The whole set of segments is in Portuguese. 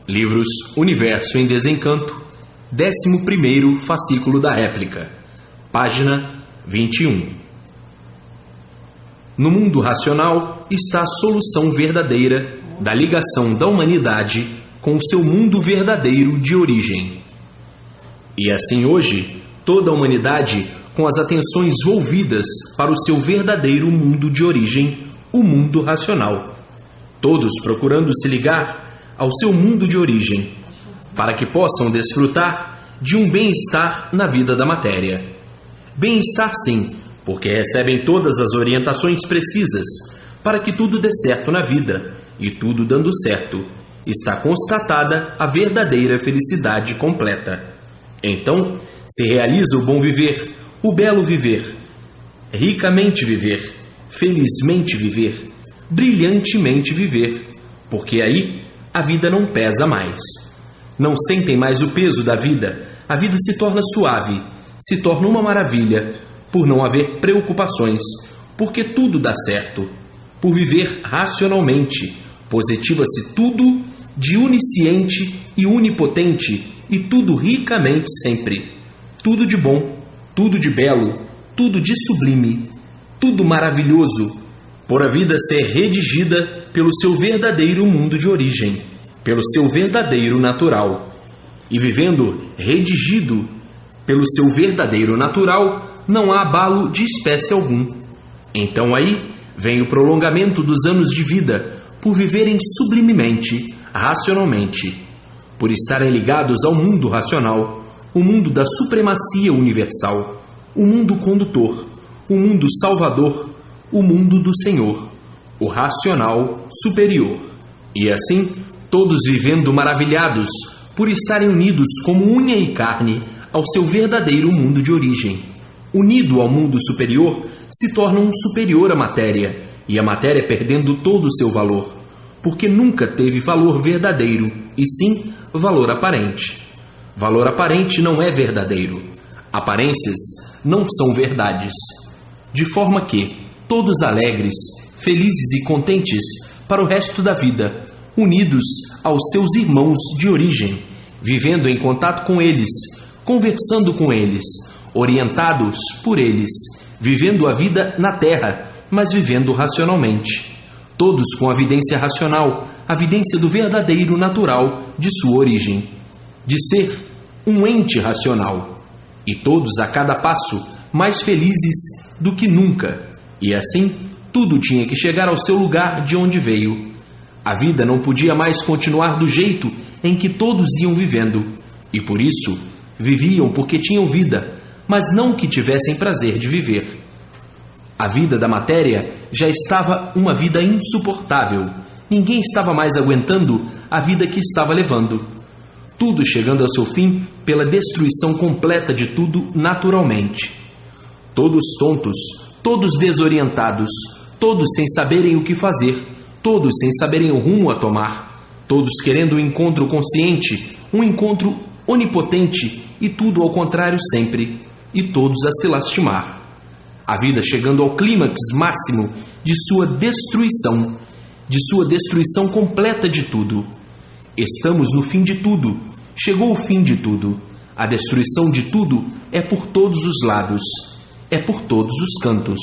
Livros Universo em Desencanto, 11º fascículo da réplica, página 21. No mundo racional está a solução verdadeira da ligação da humanidade com o seu mundo verdadeiro de origem. E assim hoje, toda a humanidade com as atenções volvidas para o seu verdadeiro mundo de origem, o mundo racional. Todos procurando se ligar ao seu mundo de origem, para que possam desfrutar de um bem-estar na vida da matéria. Bem-estar sim, porque recebem todas as orientações precisas para que tudo dê certo na vida, e tudo dando certo, está constatada a verdadeira felicidade completa. Então, se realiza o bom viver, o belo viver, ricamente viver, felizmente viver, brilhantemente viver, porque aí a vida não pesa mais. Não sentem mais o peso da vida, a vida se torna suave, se torna uma maravilha, por não haver preocupações, porque tudo dá certo. Por viver racionalmente, positiva-se tudo de onisciente e onipotente, e tudo ricamente sempre. Tudo de bom, tudo de belo, tudo de sublime, tudo maravilhoso, por a vida ser redigida pelo seu verdadeiro mundo de origem, pelo seu verdadeiro natural. E vivendo redigido pelo seu verdadeiro natural, não há abalo de espécie algum. Então aí vem o prolongamento dos anos de vida, por viverem sublimemente, racionalmente, por estarem ligados ao mundo racional, o mundo da supremacia universal, o mundo condutor, o mundo salvador, o mundo do Senhor, o racional superior. E assim, todos vivendo maravilhados por estarem unidos como unha e carne ao seu verdadeiro mundo de origem. Unido ao mundo superior, se tornam superior à matéria, e a matéria perdendo todo o seu valor, porque nunca teve valor verdadeiro, e sim valor aparente. Valor aparente não é verdadeiro. Aparências não são verdades. De forma que, todos alegres, felizes e contentes para o resto da vida, unidos aos seus irmãos de origem, vivendo em contato com eles, conversando com eles, orientados por eles, vivendo a vida na terra, mas vivendo racionalmente. Todos com a vidência racional, a vidência do verdadeiro natural de sua origem, de ser um ente racional, e todos a cada passo mais felizes do que nunca. E assim, tudo tinha que chegar ao seu lugar de onde veio. A vida não podia mais continuar do jeito em que todos iam vivendo, e por isso viviam porque tinham vida, mas não que tivessem prazer de viver. A vida da matéria já estava uma vida insuportável. Ninguém estava mais aguentando a vida que estava levando. Tudo chegando ao seu fim pela destruição completa de tudo naturalmente. Todos tontos, todos desorientados, todos sem saberem o que fazer, todos sem saberem o rumo a tomar, todos querendo um encontro consciente, um encontro onipotente, e tudo ao contrário sempre, e todos a se lastimar. A vida chegando ao clímax máximo de sua destruição completa de tudo. Estamos no fim de tudo, chegou o fim de tudo. A destruição de tudo é por todos os lados, é por todos os cantos.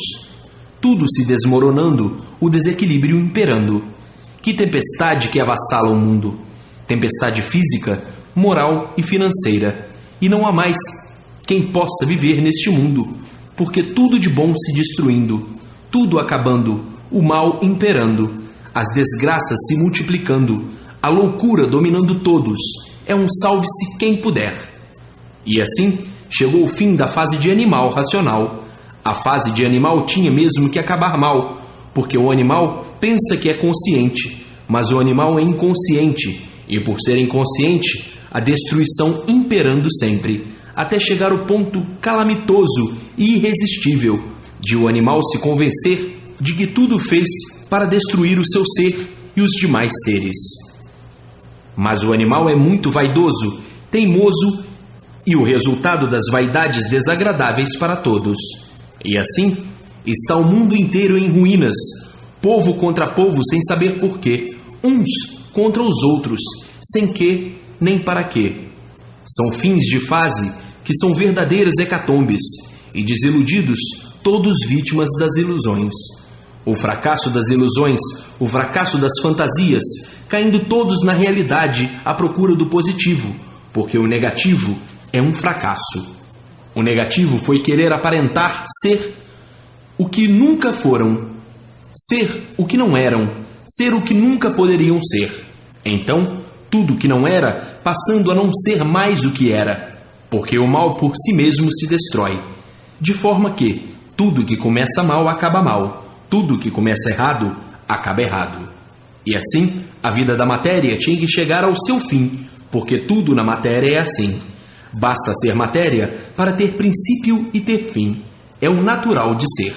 Tudo se desmoronando, o desequilíbrio imperando. Que tempestade que avassala o mundo! Tempestade física, moral e financeira. E não há mais quem possa viver neste mundo, porque tudo de bom se destruindo, tudo acabando, o mal imperando, as desgraças se multiplicando, a loucura dominando todos. É um salve-se quem puder. E assim chegou o fim da fase de animal racional. A fase de animal tinha mesmo que acabar mal, porque o animal pensa que é consciente, mas o animal é inconsciente, e por ser inconsciente, a destruição imperando sempre, até chegar ao ponto calamitoso e irresistível de o animal se convencer de que tudo fez para destruir o seu ser e os demais seres. Mas o animal é muito vaidoso, teimoso, e o resultado das vaidades desagradáveis para todos. E assim está o mundo inteiro em ruínas, povo contra povo sem saber porquê, uns contra os outros, sem que nem para quê. São fins de fase que são verdadeiras hecatombes, e desiludidos, todos vítimas das ilusões. O fracasso das ilusões, o fracasso das fantasias, caindo todos na realidade à procura do positivo, porque o negativo é um fracasso. O negativo foi querer aparentar ser o que nunca foram, ser o que não eram, ser o que nunca poderiam ser. Então, tudo que não era, passando a não ser mais o que era, porque o mal por si mesmo se destrói. De forma que tudo que começa mal acaba mal, tudo que começa errado acaba errado. E assim, a vida da matéria tinha que chegar ao seu fim, porque tudo na matéria é assim. Basta ser matéria para ter princípio e ter fim. É o natural de ser.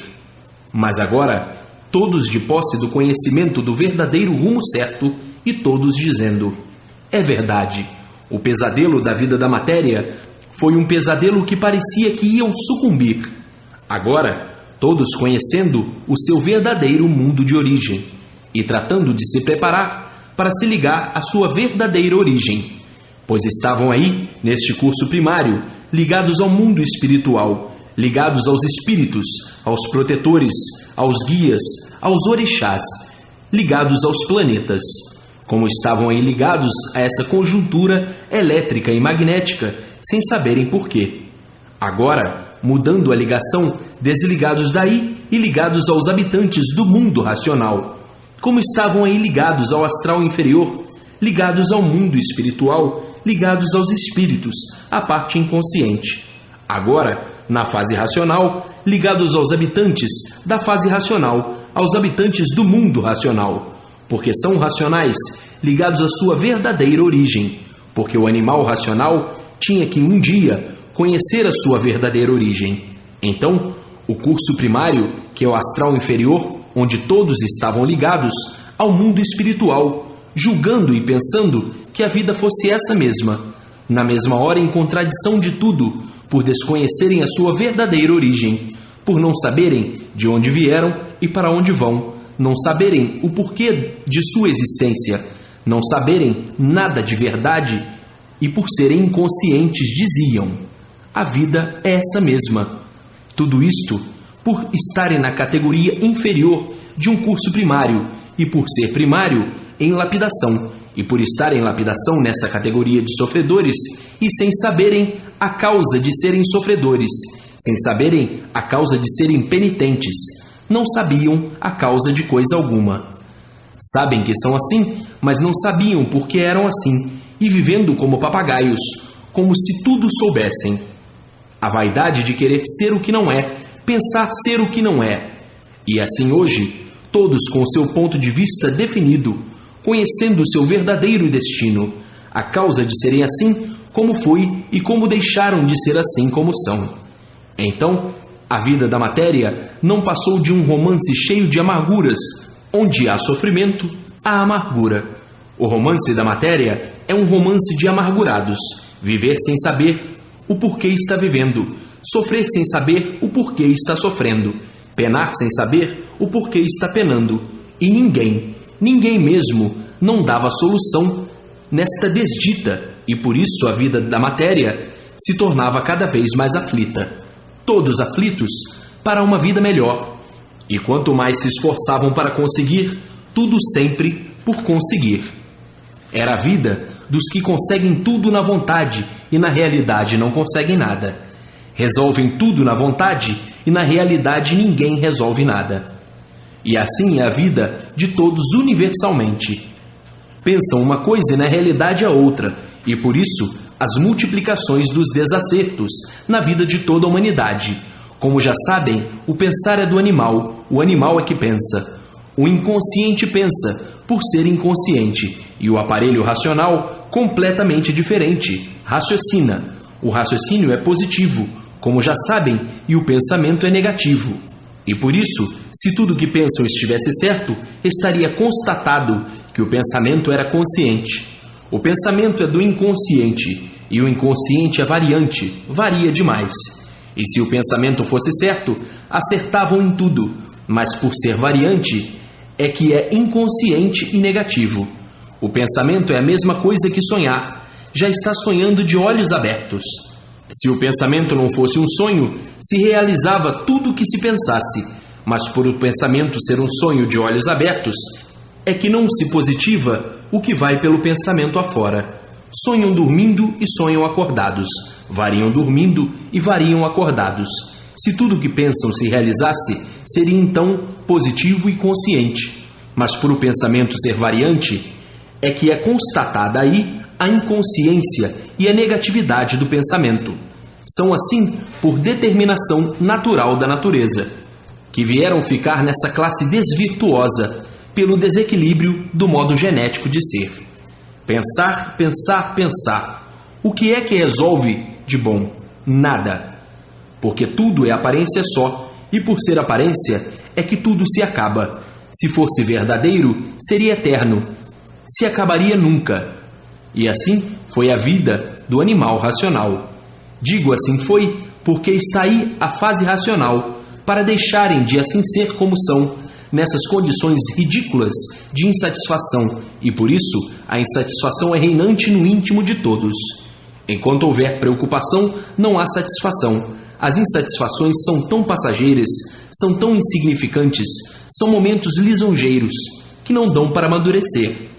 Mas agora, todos de posse do conhecimento do verdadeiro rumo certo e todos dizendo: é verdade, o pesadelo da vida da matéria foi um pesadelo que parecia que iam sucumbir. Agora, todos conhecendo o seu verdadeiro mundo de origem e tratando de se preparar para se ligar à sua verdadeira origem, pois estavam aí, neste curso primário, ligados ao mundo espiritual, ligados aos espíritos, aos protetores, aos guias, aos orixás, ligados aos planetas. Como estavam aí ligados a essa conjuntura elétrica e magnética, sem saberem porquê. Agora, mudando a ligação, desligados daí e ligados aos habitantes do mundo racional. Como estavam aí ligados ao astral inferior, ligados ao mundo espiritual, ligados aos espíritos, à parte inconsciente. Agora, na fase racional, ligados aos habitantes da fase racional, aos habitantes do mundo racional, porque são racionais, ligados à sua verdadeira origem, porque o animal racional tinha que um dia conhecer a sua verdadeira origem. Então, o curso primário, que é o astral inferior, onde todos estavam ligados ao mundo espiritual, julgando e pensando que a vida fosse essa mesma, na mesma hora em contradição de tudo, por desconhecerem a sua verdadeira origem, por não saberem de onde vieram e para onde vão, não saberem o porquê de sua existência, não saberem nada de verdade e por serem inconscientes diziam: a vida é essa mesma. Tudo isto por estarem na categoria inferior de um curso primário e por ser primário em lapidação e por estar em lapidação nessa categoria de sofredores e sem saberem a causa de serem sofredores, sem saberem a causa de serem penitentes, não sabiam a causa de coisa alguma. Sabem que são assim, mas não sabiam por que eram assim, e vivendo como papagaios, como se tudo soubessem. A vaidade de querer ser o que não é, pensar ser o que não é. E assim hoje, todos com o seu ponto de vista definido, conhecendo o seu verdadeiro destino, a causa de serem assim como foi e como deixaram de ser assim como são. Então, a vida da matéria não passou de um romance cheio de amarguras, onde há sofrimento, há amargura. O romance da matéria é um romance de amargurados, viver sem saber o porquê está vivendo, sofrer sem saber o porquê está sofrendo, penar sem saber o porquê está penando, e ninguém mesmo não dava solução nesta desdita, e por isso a vida da matéria se tornava cada vez mais aflita. Todos aflitos para uma vida melhor, e quanto mais se esforçavam para conseguir, tudo sempre por conseguir. Era a vida dos que conseguem tudo na vontade e na realidade não conseguem nada. Resolvem tudo na vontade e na realidade ninguém resolve nada. E assim é a vida de todos universalmente. Pensam uma coisa e na realidade a outra, e por isso as multiplicações dos desacertos na vida de toda a humanidade. Como já sabem, o pensar é do animal, o animal é que pensa. O inconsciente pensa, por ser inconsciente, e o aparelho racional, completamente diferente, raciocina. O raciocínio é positivo, como já sabem, e o pensamento é negativo. E por isso, se tudo que pensam estivesse certo, estaria constatado que o pensamento era consciente. O pensamento é do inconsciente, e o inconsciente é variante, varia demais. E se o pensamento fosse certo, acertavam em tudo, mas por ser variante, é que é inconsciente e negativo. O pensamento é a mesma coisa que sonhar. Já está sonhando de olhos abertos. Se o pensamento não fosse um sonho, se realizava tudo o que se pensasse. Mas por o pensamento ser um sonho de olhos abertos, é que não se positiva o que vai pelo pensamento afora. Sonham dormindo e sonham acordados. Variam dormindo e variam acordados. Se tudo o que pensam se realizasse, seria então positivo e consciente. Mas por o pensamento ser variante, é que é constatada aí a inconsciência e a negatividade do pensamento. São assim por determinação natural da natureza, que vieram ficar nessa classe desvirtuosa pelo desequilíbrio do modo genético de ser. Pensar, pensar, pensar. O que é que resolve de bom? Nada. Porque tudo é aparência só, e por ser aparência é que tudo se acaba. Se fosse verdadeiro, seria eterno. Se acabaria nunca. E assim foi a vida do animal racional. Digo assim foi porque está aí a fase racional, para deixarem de assim ser como são, nessas condições ridículas de insatisfação, e por isso a insatisfação é reinante no íntimo de todos. Enquanto houver preocupação, não há satisfação. As insatisfações são tão passageiras, são tão insignificantes, são momentos lisonjeiros, que não dão para amadurecer.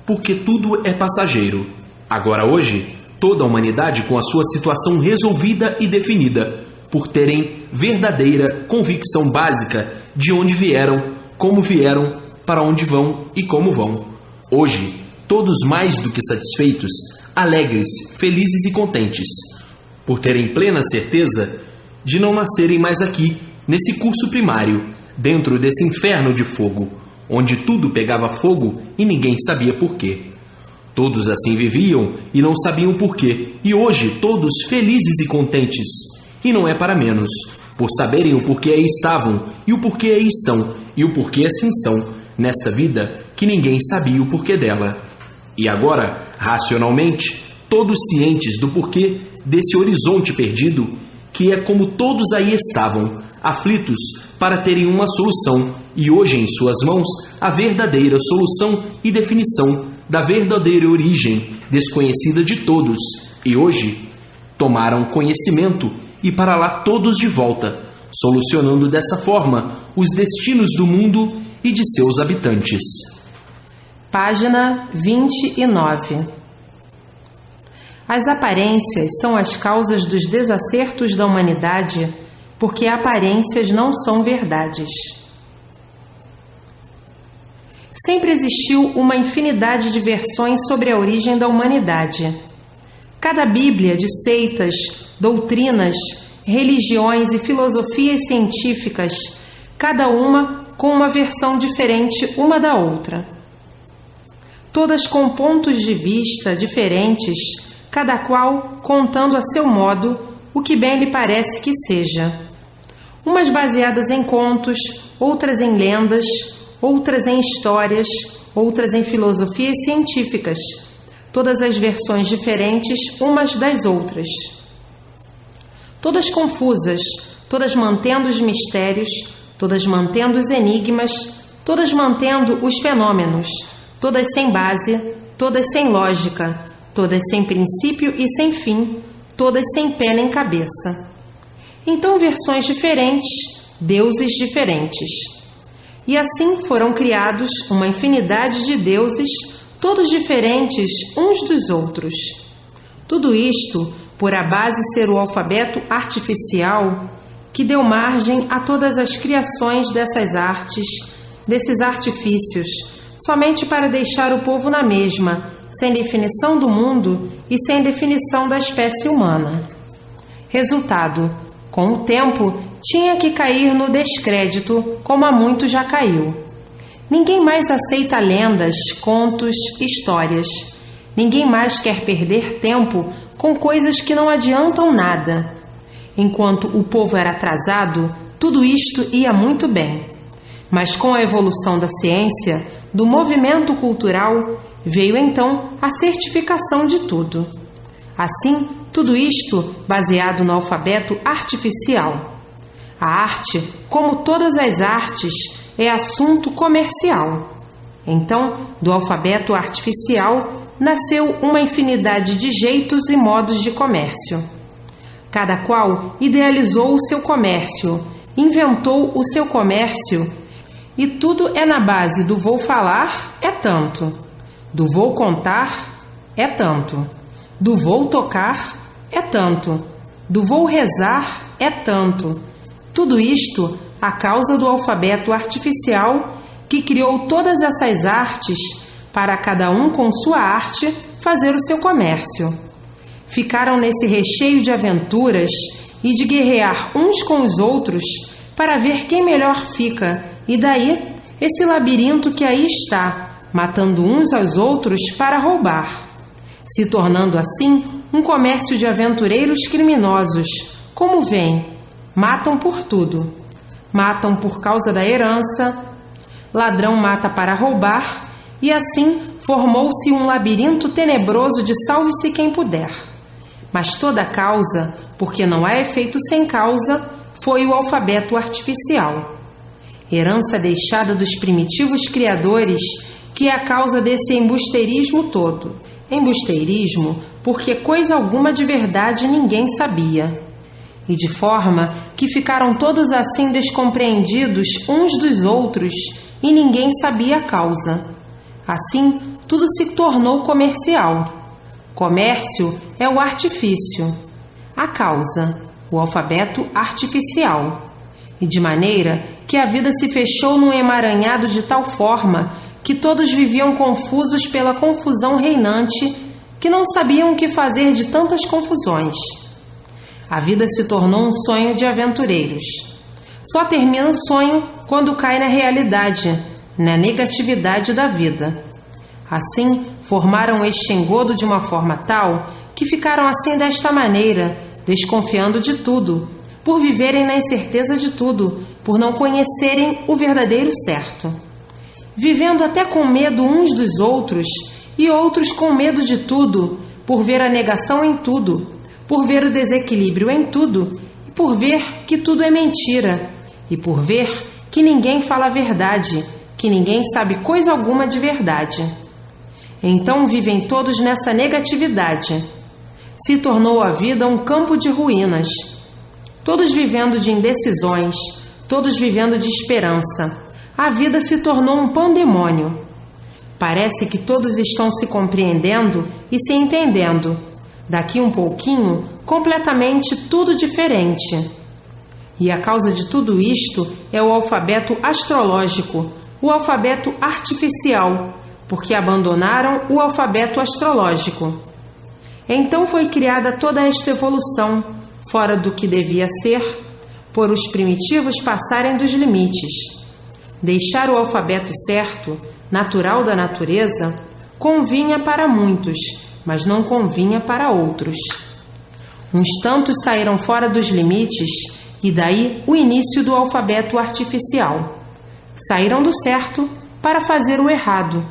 Porque tudo é passageiro. Agora hoje, toda a humanidade com a sua situação resolvida e definida, por terem verdadeira convicção básica de onde vieram, como vieram, para onde vão e como vão. Hoje, todos mais do que satisfeitos, alegres, felizes e contentes, por terem plena certeza de não nascerem mais aqui, nesse curso primário, dentro desse inferno de fogo, onde tudo pegava fogo e ninguém sabia por quê. Todos assim viviam e não sabiam por quê, e hoje todos felizes e contentes, e não é para menos, por saberem o porquê aí estavam, e o porquê aí estão, e o porquê assim são, nesta vida que ninguém sabia o porquê dela. E agora, racionalmente, todos cientes do porquê desse horizonte perdido, que é como todos aí estavam, aflitos para terem uma solução, e hoje em suas mãos a verdadeira solução e definição da verdadeira origem desconhecida de todos, e hoje tomaram conhecimento e para lá todos de volta, solucionando dessa forma os destinos do mundo e de seus habitantes. Página 29. As aparências são as causas dos desacertos da humanidade, porque aparências não são verdades. Sempre existiu uma infinidade de versões sobre a origem da humanidade. Cada bíblia de seitas, doutrinas, religiões e filosofias científicas, cada uma com uma versão diferente uma da outra. Todas com pontos de vista diferentes, cada qual contando a seu modo o que bem lhe parece que seja. Umas baseadas em contos, outras em lendas, outras em histórias, outras em filosofias científicas, todas as versões diferentes umas das outras. Todas confusas, todas mantendo os mistérios, todas mantendo os enigmas, todas mantendo os fenômenos, todas sem base, todas sem lógica, todas sem princípio e sem fim, todas sem pé nem cabeça. Então versões diferentes, deuses diferentes. E assim foram criados uma infinidade de deuses, todos diferentes uns dos outros. Tudo isto por a base ser o alfabeto artificial que deu margem a todas as criações dessas artes, desses artifícios, somente para deixar o povo na mesma, sem definição do mundo e sem definição da espécie humana. Resultado: com o tempo, tinha que cair no descrédito, como há muito já caiu. Ninguém mais aceita lendas, contos, histórias. Ninguém mais quer perder tempo com coisas que não adiantam nada. Enquanto o povo era atrasado, tudo isto ia muito bem. Mas com a evolução da ciência, do movimento cultural, veio então a certificação de tudo. Assim, tudo isto baseado no alfabeto artificial. A arte, como todas as artes, é assunto comercial. Então, do alfabeto artificial, nasceu uma infinidade de jeitos e modos de comércio. Cada qual idealizou o seu comércio, inventou o seu comércio, e tudo é na base do vou falar é tanto, do vou contar é tanto, do vou tocar é tanto, do vou rezar é tanto. Tudo isto a causa do alfabeto artificial que criou todas essas artes para cada um com sua arte fazer o seu comércio. Ficaram nesse recheio de aventuras e de guerrear uns com os outros para ver quem melhor fica, e daí esse labirinto que aí está, matando uns aos outros para roubar, se tornando assim um comércio de aventureiros criminosos. Como vem? Matam por tudo. Matam por causa da herança, ladrão mata para roubar, e assim formou-se um labirinto tenebroso de salve-se quem puder. Mas toda causa, porque não há efeito sem causa, foi o alfabeto artificial. Herança deixada dos primitivos criadores, que é a causa desse embusteirismo todo. Embusteirismo porque coisa alguma de verdade ninguém sabia. E de forma que ficaram todos assim descompreendidos uns dos outros e ninguém sabia a causa. Assim, tudo se tornou comercial. Comércio é o artifício, a causa, o alfabeto artificial. E de maneira que a vida se fechou num emaranhado de tal forma que todos viviam confusos pela confusão reinante, que não sabiam o que fazer de tantas confusões. A vida se tornou um sonho de aventureiros. Só termina o sonho quando cai na realidade, na negatividade da vida. Assim, formaram este engodo de uma forma tal que ficaram assim desta maneira, desconfiando de tudo, por viverem na incerteza de tudo, por não conhecerem o verdadeiro certo. Vivendo até com medo uns dos outros, e outros com medo de tudo, por ver a negação em tudo, por ver o desequilíbrio em tudo, e por ver que tudo é mentira, e por ver que ninguém fala a verdade, que ninguém sabe coisa alguma de verdade. Então vivem todos nessa negatividade. Se tornou a vida um campo de ruínas. Todos vivendo de indecisões, todos vivendo de esperança. A vida se tornou um pandemônio. Parece que todos estão se compreendendo e se entendendo. Daqui um pouquinho, completamente tudo diferente. E a causa de tudo isto é o alfabeto astrológico, o alfabeto artificial, porque abandonaram o alfabeto astrológico. Então foi criada toda esta evolução, fora do que devia ser, por os primitivos passarem dos limites. Deixar o alfabeto certo, natural da natureza, convinha para muitos, mas não convinha para outros. Uns tantos saíram fora dos limites, e daí o início do alfabeto artificial. Saíram do certo para fazer o errado.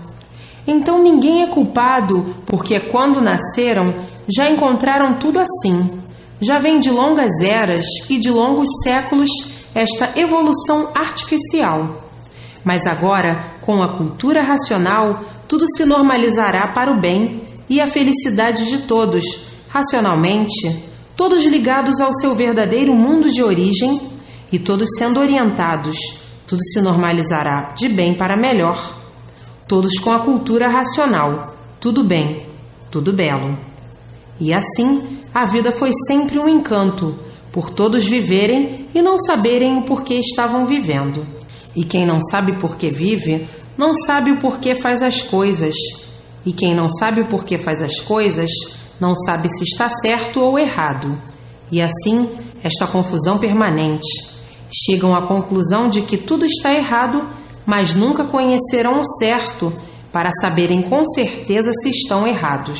Então ninguém é culpado, porque quando nasceram já encontraram tudo assim. Já vem de longas eras e de longos séculos esta evolução artificial. Mas agora, com a cultura racional, tudo se normalizará para o bem e a felicidade de todos, racionalmente, todos ligados ao seu verdadeiro mundo de origem e todos sendo orientados, tudo se normalizará de bem para melhor. Todos com a cultura racional, tudo bem, tudo belo. E assim, a vida foi sempre um encanto, por todos viverem e não saberem o porquê estavam vivendo. E quem não sabe por que vive, não sabe o porquê faz as coisas. E quem não sabe o porquê faz as coisas, não sabe se está certo ou errado. E assim, esta confusão permanente. Chegam à conclusão de que tudo está errado, mas nunca conhecerão o certo para saberem com certeza se estão errados.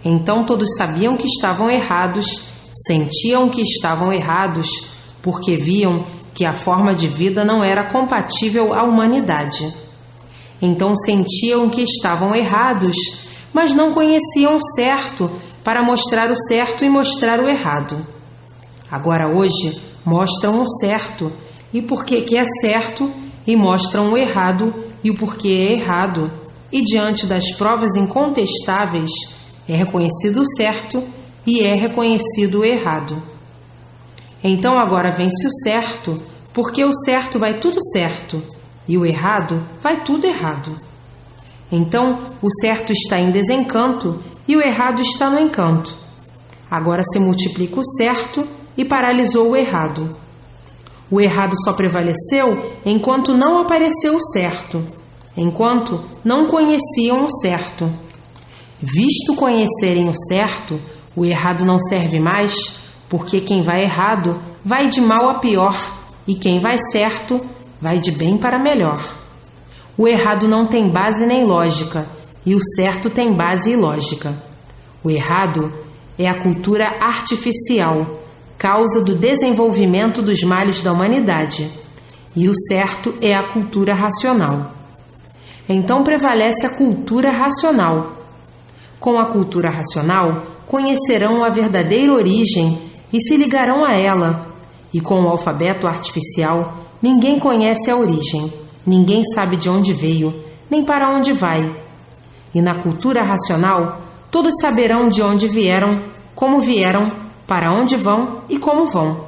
Então todos sabiam que estavam errados, sentiam que estavam errados, porque viam que a forma de vida não era compatível à humanidade. Então sentiam que estavam errados, mas não conheciam o certo para mostrar o certo e mostrar o errado. Agora hoje mostram o certo, e porque que é certo, e mostram o errado e o porquê é errado, e diante das provas incontestáveis é reconhecido o certo e é reconhecido o errado. Então agora vence o certo, porque o certo vai tudo certo e o errado vai tudo errado. Então o certo está em desencanto e o errado está no encanto. Agora se multiplica o certo e paralisou o errado. O errado só prevaleceu enquanto não apareceu o certo, enquanto não conheciam o certo. Visto conhecerem o certo, o errado não serve mais, porque quem vai errado vai de mal a pior, e quem vai certo vai de bem para melhor. O errado não tem base nem lógica, e o certo tem base e lógica. O errado é a cultura artificial, causa do desenvolvimento dos males da humanidade, e o certo é a cultura racional. Então prevalece a cultura racional. Com a cultura racional, conhecerão a verdadeira origem e se ligarão a ela. E com o alfabeto artificial, ninguém conhece a origem, ninguém sabe de onde veio, nem para onde vai. E na cultura racional, todos saberão de onde vieram, para onde vão e como vão.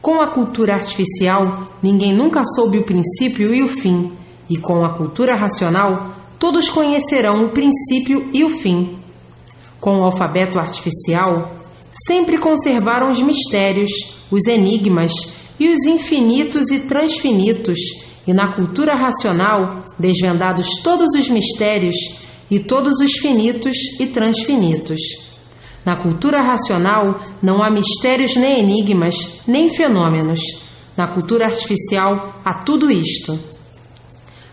Com a cultura artificial, ninguém nunca soube o princípio e o fim, e com a cultura racional, todos conhecerão o princípio e o fim. Com o alfabeto artificial, sempre conservaram os mistérios, os enigmas e os infinitos e transfinitos, e na cultura racional, desvendados todos os mistérios e todos os finitos e transfinitos. Na cultura racional, não há mistérios nem enigmas, nem fenômenos. Na cultura artificial, há tudo isto.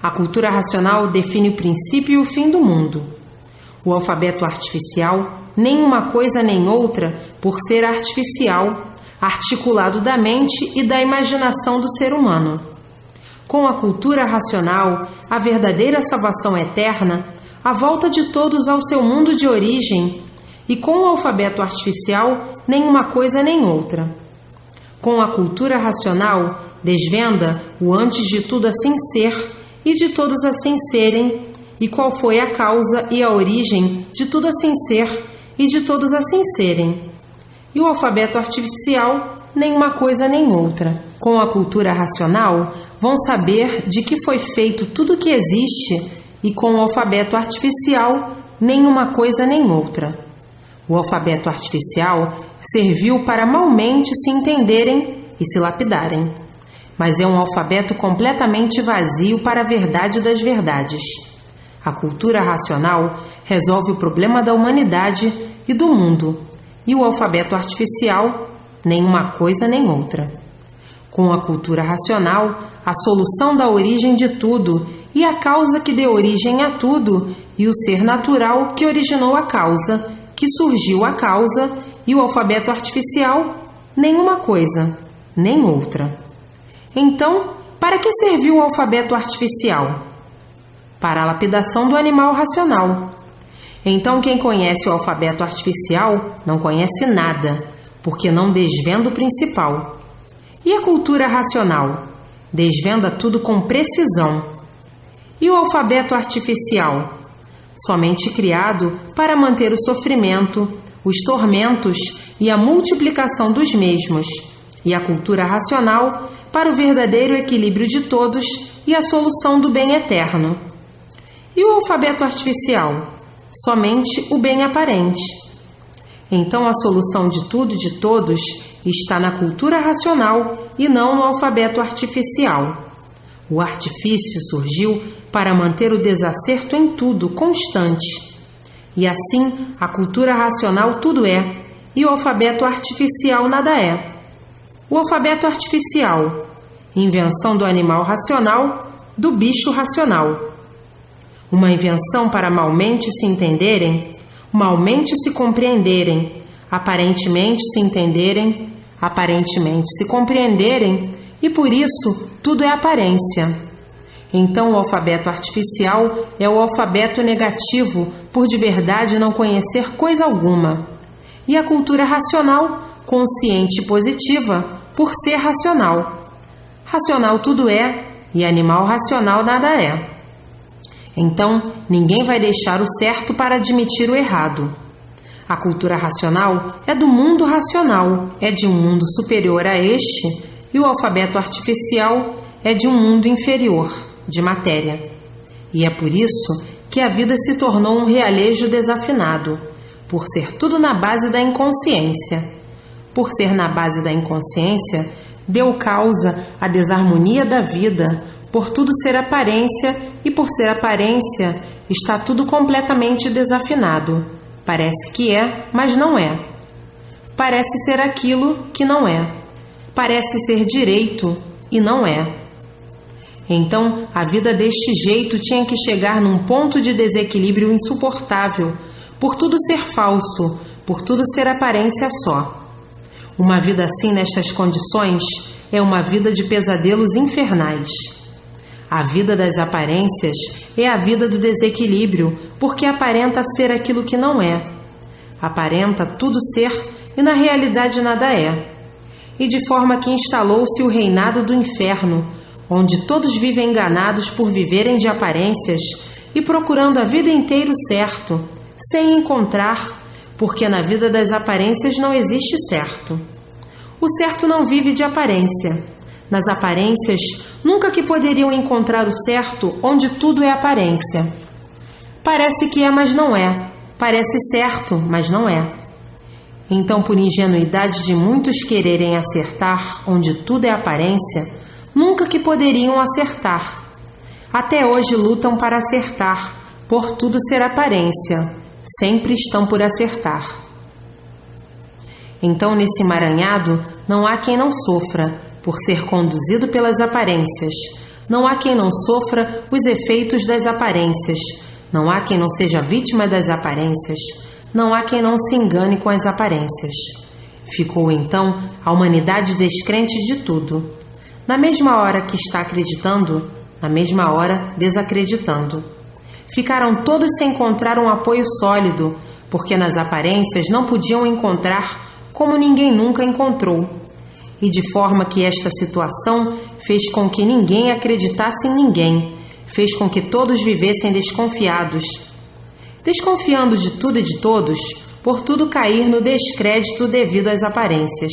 A cultura racional define o princípio e o fim do mundo. O alfabeto artificial, nem uma coisa nem outra, por ser artificial, articulado da mente e da imaginação do ser humano. Com a cultura racional, a verdadeira salvação eterna, a volta de todos ao seu mundo de origem, e com o alfabeto artificial, nem uma coisa nem outra. Com a cultura racional, desvenda o antes de tudo assim ser e de todos assim serem, e qual foi a causa e a origem de tudo assim ser e de todos assim serem. E o alfabeto artificial, nem uma coisa nem outra. Com a cultura racional, vão saber de que foi feito tudo que existe, e com o alfabeto artificial, nem uma coisa nem outra. O alfabeto artificial serviu para malmente se entenderem e se lapidarem, mas é um alfabeto completamente vazio para a verdade das verdades. A cultura racional resolve o problema da humanidade e do mundo, e o alfabeto artificial, nem uma coisa nem outra. Com a cultura racional, a solução da origem de tudo, e a causa que deu origem a tudo, e o ser natural que originou a causa, que surgiu a causa, e o alfabeto artificial, nem uma coisa, nem outra. Então, para que serviu o alfabeto artificial? Para a lapidação do animal racional. Então, quem conhece o alfabeto artificial não conhece nada, porque não desvenda o principal. E a cultura racional? Desvenda tudo com precisão. E o alfabeto artificial? Somente criado para manter o sofrimento, os tormentos e a multiplicação dos mesmos, e a cultura racional para o verdadeiro equilíbrio de todos e a solução do bem eterno. E o alfabeto artificial? Somente o bem aparente. Então a solução de tudo e de todos está na cultura racional e não no alfabeto artificial. O artifício surgiu para manter o desacerto em tudo, constante. E assim, a cultura racional tudo é, e o alfabeto artificial nada é. O alfabeto artificial, invenção do animal racional, do bicho racional. Uma invenção para malmente se entenderem, malmente se compreenderem, aparentemente se entenderem, aparentemente se compreenderem, e por isso tudo é aparência. Então o alfabeto artificial é o alfabeto negativo, por de verdade não conhecer coisa alguma. E a cultura racional, consciente e positiva, por ser racional. Racional tudo é, e animal racional nada é. Então, ninguém vai deixar o certo para admitir o errado. A cultura racional é do mundo racional, é de um mundo superior a este, e o alfabeto artificial é de um mundo inferior, de matéria. E é por isso que a vida se tornou um realejo desafinado, por ser tudo na base da inconsciência. Por ser na base da inconsciência, deu causa à desarmonia da vida, por tudo ser aparência, e por ser aparência, está tudo completamente desafinado. Parece que é, mas não é. Parece ser aquilo que não é. Parece ser direito e não é. Então, a vida deste jeito tinha que chegar num ponto de desequilíbrio insuportável, por tudo ser falso, por tudo ser aparência só. Uma vida assim, nestas condições, é uma vida de pesadelos infernais. A vida das aparências é a vida do desequilíbrio, porque aparenta ser aquilo que não é. Aparenta tudo ser e na realidade nada é. E de forma que instalou-se o reinado do inferno, onde todos vivem enganados por viverem de aparências e procurando a vida inteira o certo, sem encontrar, porque na vida das aparências não existe certo. O certo não vive de aparência. Nas aparências, nunca que poderiam encontrar o certo onde tudo é aparência. Parece que é, mas não é. Parece certo, mas não é. Então, por ingenuidade de muitos quererem acertar onde tudo é aparência, nunca que poderiam acertar. Até hoje lutam para acertar, por tudo ser aparência. Sempre estão por acertar. Então, nesse emaranhado, não há quem não sofra, por ser conduzido pelas aparências. Não há quem não sofra os efeitos das aparências. Não há quem não seja vítima das aparências. Não há quem não se engane com as aparências. Ficou, então, a humanidade descrente de tudo. Na mesma hora que está acreditando, na mesma hora desacreditando. Ficaram todos sem encontrar um apoio sólido, porque nas aparências não podiam encontrar como ninguém nunca encontrou. E de forma que esta situação fez com que ninguém acreditasse em ninguém, fez com que todos vivessem desconfiados. Desconfiando de tudo e de todos, por tudo cair no descrédito devido às aparências.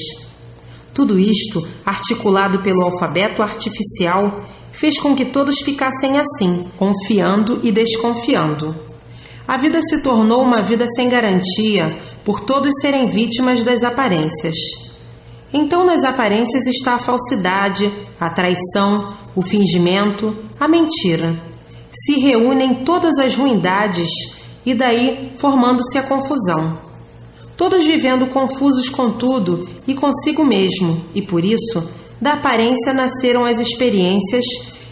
Tudo isto, articulado pelo alfabeto artificial, fez com que todos ficassem assim, confiando e desconfiando. A vida se tornou uma vida sem garantia, por todos serem vítimas das aparências. Então, nas aparências está a falsidade, a traição, o fingimento, a mentira. Se reúnem todas as ruindades e daí formando-se a confusão. Todos vivendo confusos com tudo e consigo mesmo, e por isso, da aparência nasceram as experiências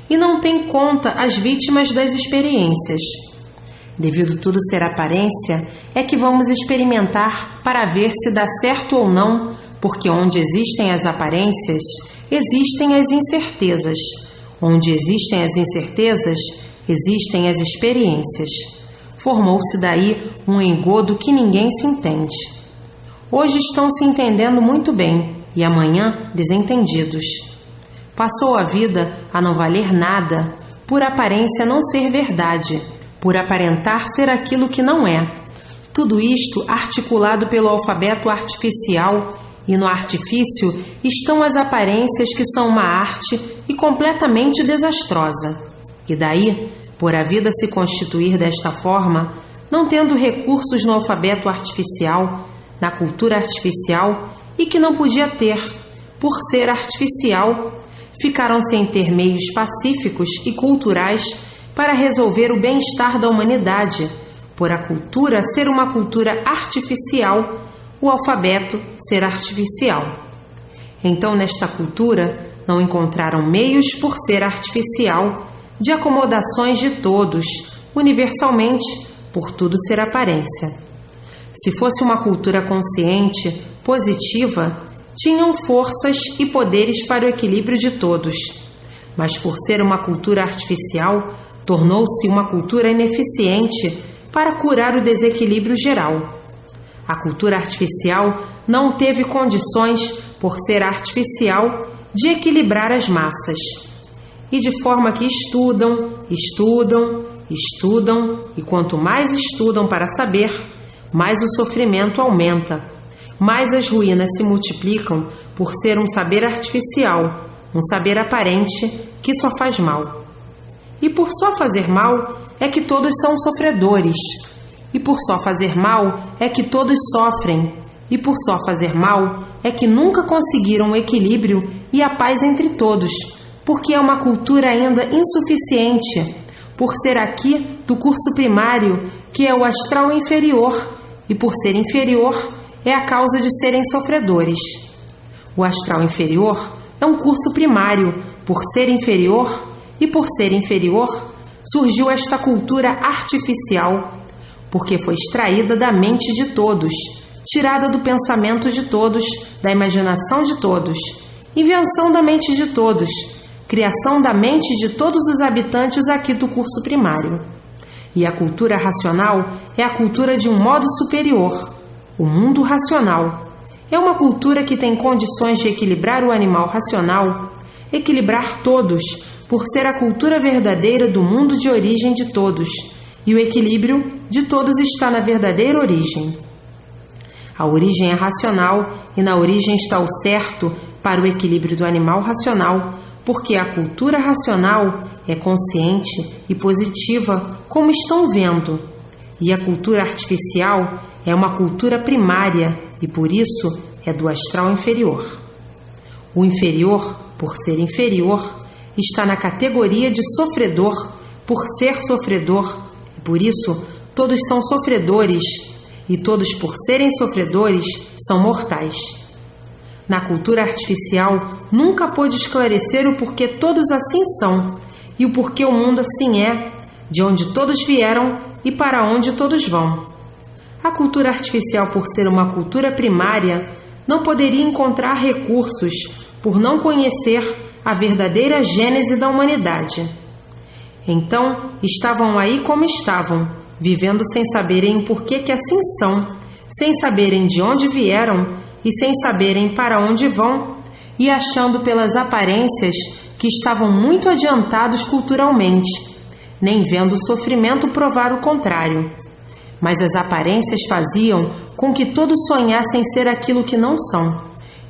e não têm conta as vítimas das experiências. Devido tudo ser aparência, é que vamos experimentar para ver se dá certo ou não, porque onde existem as aparências, existem as incertezas. Onde existem as incertezas, existem as experiências. Formou-se daí um engodo que ninguém se entende. Hoje estão se entendendo muito bem e amanhã desentendidos. Passou a vida a não valer nada, por aparência não ser verdade, por aparentar ser aquilo que não é. Tudo isto articulado pelo alfabeto artificial, e no artifício estão as aparências que são uma arte e completamente desastrosa. E daí, por a vida se constituir desta forma, não tendo recursos no alfabeto artificial, na cultura artificial, e que não podia ter, por ser artificial, ficaram sem ter meios pacíficos e culturais para resolver o bem-estar da humanidade, por a cultura ser uma cultura artificial, o alfabeto ser artificial. Então, nesta cultura, não encontraram meios por ser artificial, de acomodações de todos, universalmente, por tudo ser aparência. Se fosse uma cultura consciente, positiva, tinham forças e poderes para o equilíbrio de todos. Mas por ser uma cultura artificial, tornou-se uma cultura ineficiente para curar o desequilíbrio geral. A cultura artificial não teve condições, por ser artificial, de equilibrar as massas. e de forma que estudam, e quanto mais estudam para saber, mais o sofrimento aumenta, mais as ruínas se multiplicam por ser um saber artificial, um saber aparente que só faz mal. E por só fazer mal é que todos são sofredores, e por só fazer mal é que todos sofrem, e por só fazer mal é que nunca conseguiram o equilíbrio e a paz entre todos, porque é uma cultura ainda insuficiente, por ser aqui do curso primário, que é o astral inferior, e por ser inferior é a causa de serem sofredores. O astral inferior é um curso primário, por ser inferior, e por ser inferior surgiu esta cultura artificial, porque foi extraída da mente de todos, tirada do pensamento de todos, da imaginação de todos, invenção da mente de todos, criação da mente de todos os habitantes aqui do curso primário. E a cultura racional é a cultura de um modo superior, o mundo racional. É uma cultura que tem condições de equilibrar o animal racional, equilibrar todos, por ser a cultura verdadeira do mundo de origem de todos, e o equilíbrio de todos está na verdadeira origem. A origem é racional e na origem está o certo para o equilíbrio do animal racional, porque a cultura racional é consciente e positiva, como estão vendo, e a cultura artificial é uma cultura primária e por isso é do astral inferior. O inferior, por ser inferior, está na categoria de sofredor, por ser sofredor, e por isso todos são sofredores, e todos, por serem sofredores, são mortais. Na cultura artificial, nunca pôde esclarecer o porquê todos assim são, e o porquê o mundo assim é, de onde todos vieram e para onde todos vão. A cultura artificial, por ser uma cultura primária, não poderia encontrar recursos por não conhecer a verdadeira gênese da humanidade. Então, estavam aí como estavam, vivendo sem saberem o porquê que assim são, sem saberem de onde vieram e sem saberem para onde vão, e achando pelas aparências que estavam muito adiantados culturalmente, nem vendo o sofrimento provar o contrário. Mas as aparências faziam com que todos sonhassem ser aquilo que não são.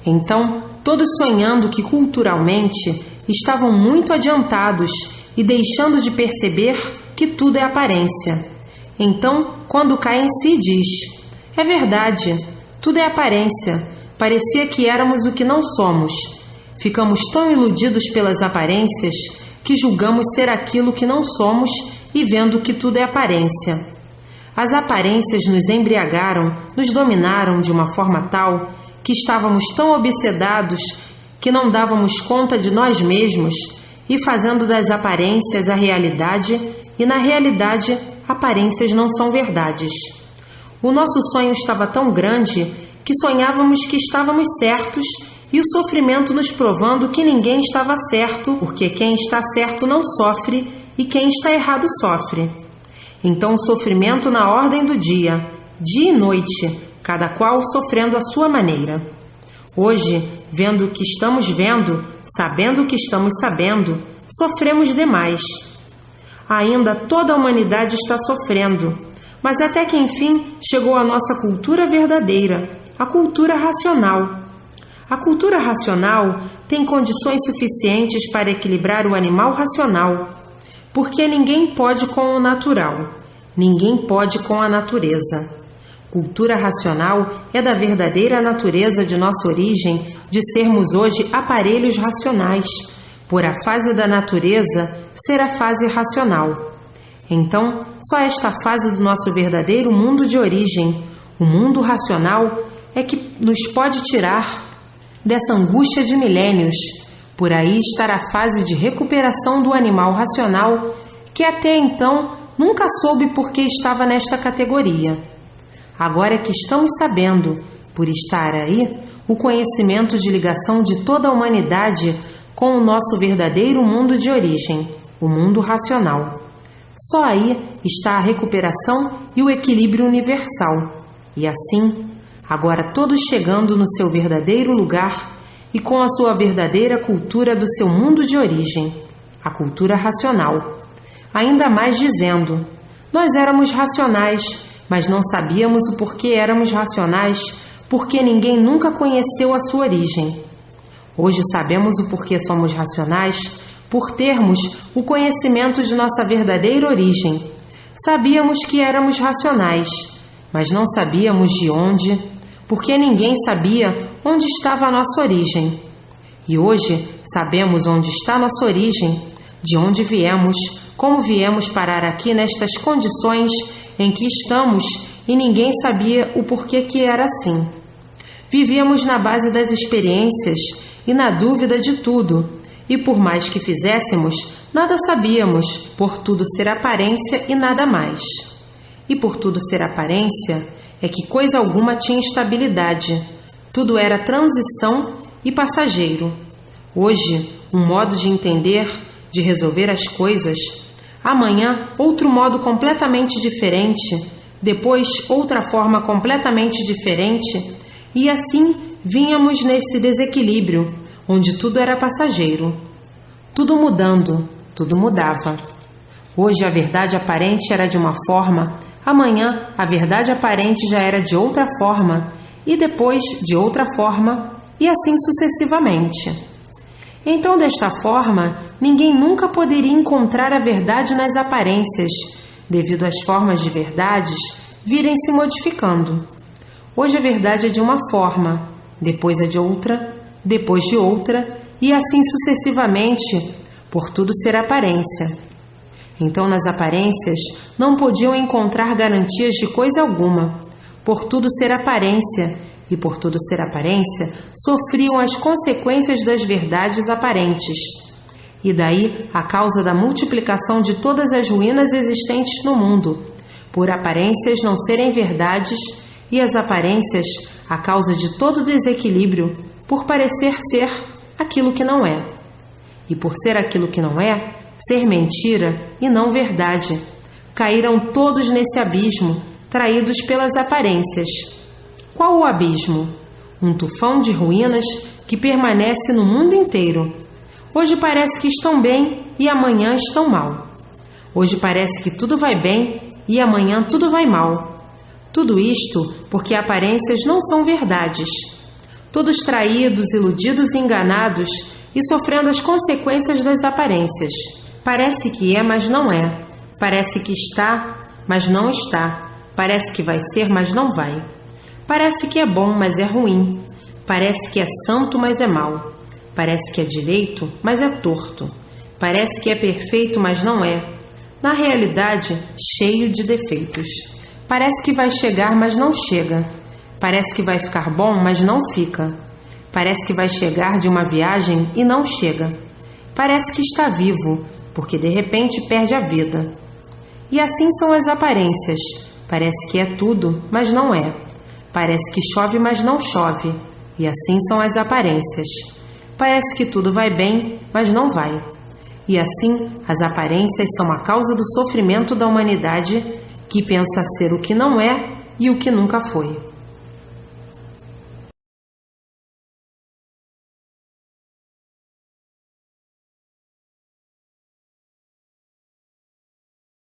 Então, todos sonhando que culturalmente estavam muito adiantados e deixando de perceber que tudo é aparência. Então, quando cai em si, diz: é verdade, tudo é aparência, parecia que éramos o que não somos. Ficamos tão iludidos pelas aparências que julgamos ser aquilo que não somos e vendo que tudo é aparência. As aparências nos embriagaram, nos dominaram de uma forma tal que estávamos tão obsedados que não dávamos conta de nós mesmos e fazendo das aparências a realidade, e na realidade aparências não são verdades. O nosso sonho estava tão grande que sonhávamos que estávamos certos e o sofrimento nos provando que ninguém estava certo, porque quem está certo não sofre e quem está errado sofre. Então o sofrimento na ordem do dia e noite, cada qual sofrendo à sua maneira. Hoje, vendo o que estamos vendo, sabendo o que estamos sabendo, sofremos demais. Ainda toda a humanidade está sofrendo, mas até que enfim chegou a nossa cultura verdadeira, a cultura racional. A cultura racional tem condições suficientes para equilibrar o animal racional, porque ninguém pode com o natural, ninguém pode com a natureza. Cultura racional é da verdadeira natureza de nossa origem de sermos hoje aparelhos racionais, por a fase da natureza ser a fase racional. Então, só esta fase do nosso verdadeiro mundo de origem, o mundo racional, é que nos pode tirar dessa angústia de milênios. Por aí estará a fase de recuperação do animal racional, que até então nunca soube por que estava nesta categoria. Agora é que estamos sabendo, por estar aí, o conhecimento de ligação de toda a humanidade com o nosso verdadeiro mundo de origem, o mundo racional. Só aí está a recuperação e o equilíbrio universal. E assim, agora todos chegando no seu verdadeiro lugar e com a sua verdadeira cultura do seu mundo de origem, a cultura racional. Ainda mais dizendo: nós éramos racionais, mas não sabíamos o porquê éramos racionais, porque ninguém nunca conheceu a sua origem. Hoje sabemos o porquê somos racionais, por termos o conhecimento de nossa verdadeira origem. Sabíamos que éramos racionais, mas não sabíamos de onde, porque ninguém sabia onde estava a nossa origem. E hoje sabemos onde está a nossa origem, de onde viemos, como viemos parar aqui nestas condições em que estamos, e ninguém sabia o porquê que era assim. Vivíamos na base das experiências e na dúvida de tudo, e por mais que fizéssemos, nada sabíamos, por tudo ser aparência e nada mais. E por tudo ser aparência, é que coisa alguma tinha estabilidade, tudo era transição e passageiro. Hoje, um modo de entender, de resolver as coisas, amanhã outro modo completamente diferente, depois outra forma completamente diferente, e assim vínhamos nesse desequilíbrio, onde tudo era passageiro. Tudo mudando, tudo mudava. Hoje a verdade aparente era de uma forma, amanhã a verdade aparente já era de outra forma, e depois de outra forma, e assim sucessivamente. Então, desta forma, ninguém nunca poderia encontrar a verdade nas aparências, devido às formas de verdades virem se modificando. Hoje a verdade é de uma forma, depois é de outra, depois de outra, e assim sucessivamente, por tudo ser aparência. Então, nas aparências, não podiam encontrar garantias de coisa alguma, por tudo ser aparência, e por tudo ser aparência, sofriam as consequências das verdades aparentes. E daí a causa da multiplicação de todas as ruínas existentes no mundo, por aparências não serem verdades, e as aparências a causa de todo desequilíbrio, por parecer ser aquilo que não é. E por ser aquilo que não é, ser mentira e não verdade. Caíram todos nesse abismo, traídos pelas aparências. Qual o abismo? Um tufão de ruínas que permanece no mundo inteiro. Hoje parece que estão bem e amanhã estão mal. Hoje parece que tudo vai bem e amanhã tudo vai mal. Tudo isto porque aparências não são verdades. Todos traídos, iludidos e enganados e sofrendo as consequências das aparências. Parece que é, mas não é. Parece que está, mas não está. Parece que vai ser, mas não vai. Parece que é bom, mas é ruim. Parece que é santo, mas é mau. Parece que é direito, mas é torto. Parece que é perfeito, mas não é. Na realidade, cheio de defeitos. Parece que vai chegar, mas não chega. Parece que vai ficar bom, mas não fica. Parece que vai chegar de uma viagem e não chega. Parece que está vivo, porque de repente perde a vida. E assim são as aparências. Parece que é tudo, mas não é. Parece que chove, mas não chove. E assim são as aparências. Parece que tudo vai bem, mas não vai. E assim, as aparências são a causa do sofrimento da humanidade, que pensa ser o que não é e o que nunca foi.